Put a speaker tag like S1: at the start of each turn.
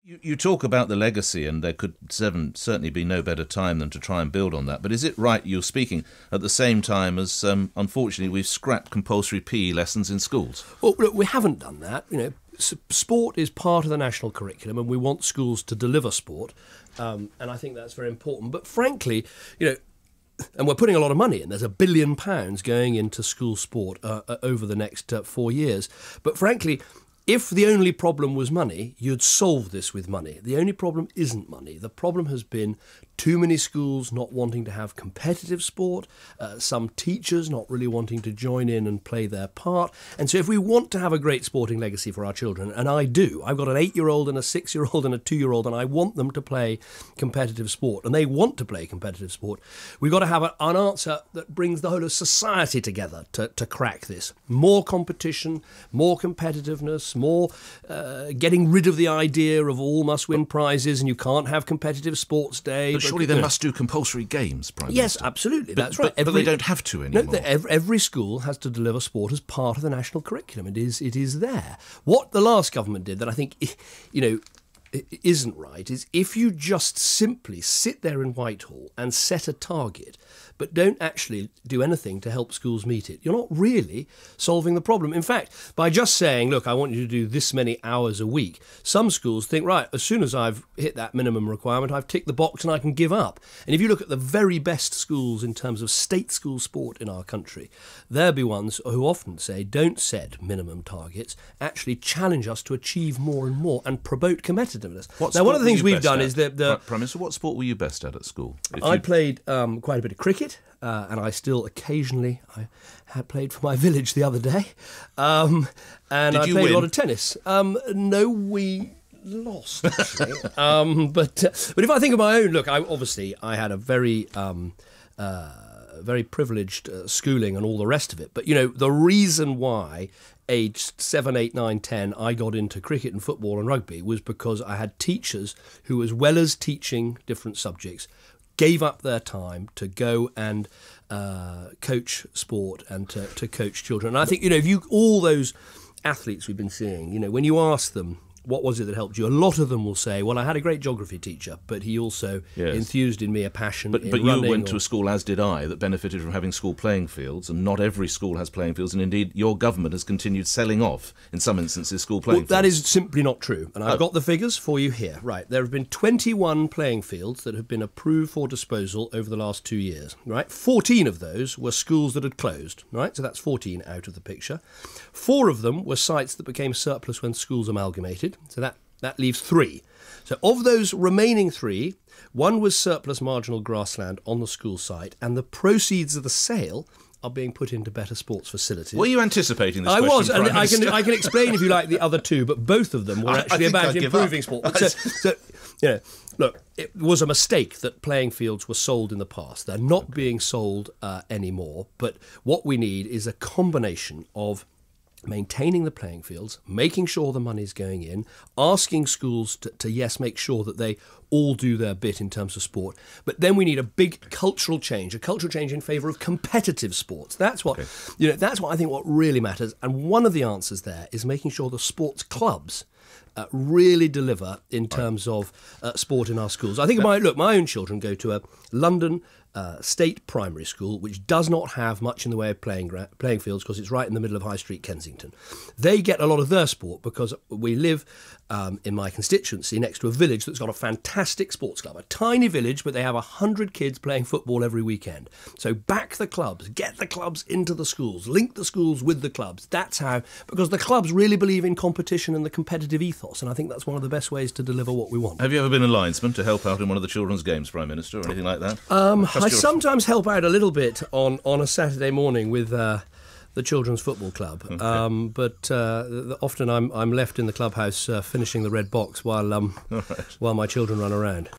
S1: You talk about the legacy, and there could certainly be no better time than to try and build on that. But is it right you're speaking at the same time as, unfortunately, we've scrapped compulsory PE lessons in schools?
S2: Well, look, we haven't done that. Sport is part of the national curriculum, and we want schools to deliver sport, and I think that's very important. But frankly, and we're putting a lot of money in. There's £1 billion going into school sport over the next 4 years. But frankly, if the only problem was money, you'd solve this with money. The only problem isn't money. The problem has been too many schools not wanting to have competitive sport, some teachers not really wanting to join in and play their part. And so if we want to have a great sporting legacy for our children, and I do, I've got an 8-year-old and a 6-year-old and a 2-year-old, and I want them to play competitive sport, and they want to play competitive sport, we've got to have an answer that brings the whole of society together to crack this. More competition, more competitiveness, more getting rid of the idea of all must win prizes and you can't have competitive sports day.
S1: But surely they must do compulsory games, Prime Minister.
S2: Yes, absolutely, that's right.
S1: But they don't have to anymore.
S2: No, every school has to deliver sport as part of the national curriculum. It is there. What the last government did that I think, isn't right is if you just simply sit there in Whitehall and set a target but don't actually do anything to help schools meet it, you're not really solving the problem. In fact, by just saying, look, I want you to do this many hours a week, some schools think, right, as soon as I've hit that minimum requirement, I've ticked the box and I can give up. And if you look at the very best schools in terms of state school sport in our country, they'll be ones who often say, don't set minimum targets, actually challenge us to achieve more and more and promote competitiveness. Now, one of the things we've done is that
S1: Prime Minister, what sport were you best at school?
S2: I played quite a bit of cricket. And I still occasionally, I had played for my village the other day, and I played a lot of tennis. No, we lost actually. But if I think of my own, look, I had a very very privileged schooling and all the rest of it. But the reason why aged 7, 8, 9, 10, I got into cricket and football and rugby was because I had teachers who, as well as teaching different subjects, gave up their time to go and coach sport and to coach children. And I think, all those athletes we've been seeing, when you ask them, what was it that helped you? A lot of them will say, well, I had a great geography teacher, but he also enthused in me a passion in running.
S1: But you went to a school, as did I, that benefited from having school playing fields, and not every school has playing fields, and indeed your government has continued selling off, in some instances, school playing fields.
S2: That is simply not true, and I've got the figures for you here. Right, there have been 21 playing fields that have been approved for disposal over the last 2 years. Right, 14 of those were schools that had closed. Right, so that's 14 out of the picture. 4 of them were sites that became surplus when schools amalgamated. So that leaves 3. So of those remaining 3, 1 was surplus marginal grassland on the school site, and the proceeds of the sale are being put into better sports facilities.
S1: Were you anticipating this question,
S2: I was, and
S1: Prime Minister?
S2: I can explain, if you like, the other 2, but both of them were actually about improving sport. Look, it was a mistake that playing fields were sold in the past. They're not being sold anymore, but what we need is a combination of maintaining the playing fields, making sure the money's going in, asking schools to make sure that they all do their bit in terms of sport. But then we need a big cultural change in favour of competitive sports. That's what, that's what I think what really matters. And one of the answers there is making sure the sports clubs really deliver in terms of sport in our schools. I think my own children go to a London state primary school, which does not have much in the way of playing fields because it's right in the middle of High Street, Kensington. They get a lot of their sport because we live in my constituency next to a village that's got a fantastic sports club. A tiny village, but they have 100 kids playing football every weekend. So back the clubs, get the clubs into the schools, link the schools with the clubs. That's how, because the clubs really believe in competition and the competitive ethos, and I think that's one of the best ways to deliver what we want.
S1: Have you ever been a linesman to help out in one of the children's games, Prime Minister, or anything like that?
S2: I sometimes help out a little bit on a Saturday morning with the children's football club, okay. But often I'm left in the clubhouse finishing the red box while my children run around.